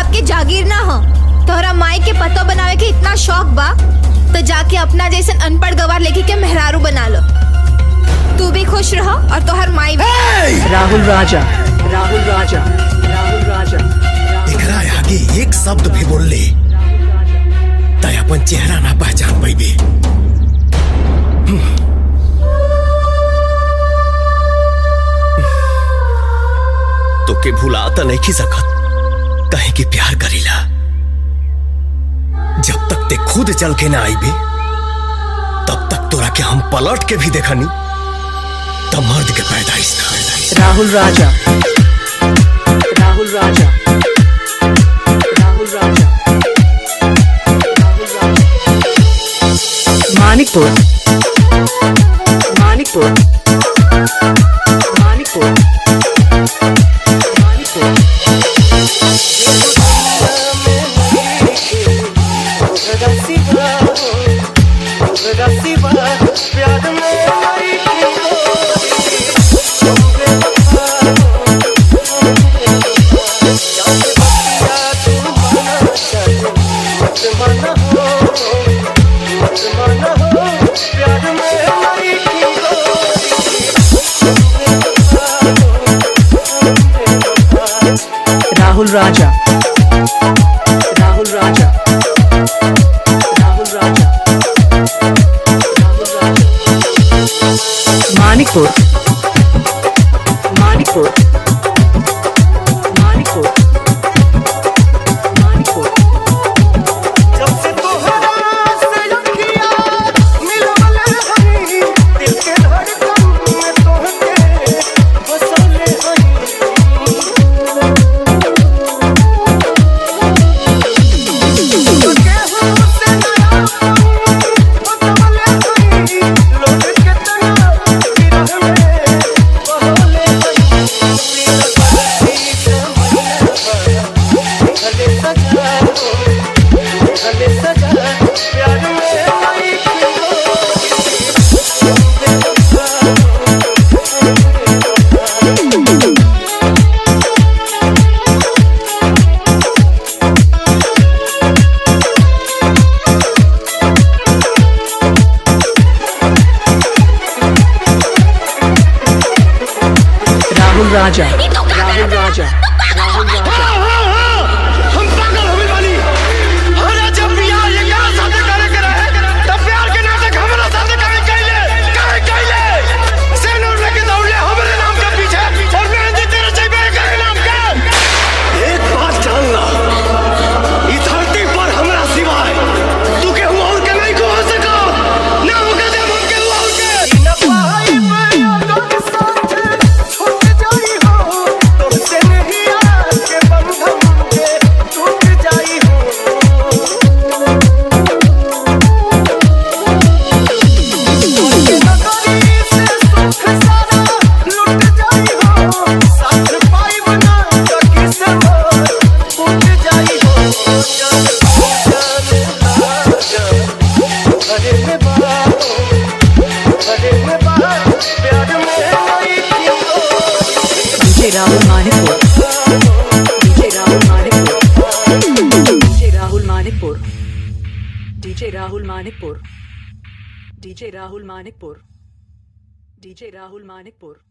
बाप के जागीर ना हो। तोहरा माई के पतो बनावे के इतना शौक बा तो जाके अपना जैसे अनपढ़ गवार लेके के मेहरारू बना लो। तू भी खुश रहो और तोहर माई भी। राहुल राजा, राहुल राजा, राहुल राजा। एकरा आगे एक शब्द भी बोल ले तय अपन चेहरा ना पहचान पाइबे। तो के भुला तो नहीं सकत कहे कि प्यार करीला। जब तक ते खुद चल के ना आईबे तब तक तोरा के हम पलट के भी देखनी तब मर्द के पैदाइश ना। राहुल राजा, राहुल राजा, राहुल राजा, राहुल राजा। मानिकपुर, मानिकपुर, मानिकपुर, मानिकपुर। राहुल राजा, राहुल राजा, राहुल राजा, राहुल राजा। मानिकपुर, मानिकपुर, मानिकपुर, मानिकपुर। राहुल राजा, राहुल राजा, राहुल राजा। हम पागल हो गइल बानी। हमरा जब बियाह एकरा साथे करे के रहे तब प्यार के नाटक हमरा साथे काहे कइले सेनूर लेके दौड़ले हमरे नाम के पीछे और मेहंदी तेरे जेबे के नाम के। एक बात जानना ई धरती पर हमरा सिवाय तू के और के नहीं को हो सको ना होके दे हम के और के न पाई मैं तो साथे छूट जाई हो तुमसे नहीं आके बंधन के टूट जाई हो। DJ Rahul Manikpur, DJ Rahul Manikpur, DJ Rahul Manikpur, DJ Rahul Manikpur, DJ Rahul Manikpur, DJ Rahul Manikpur.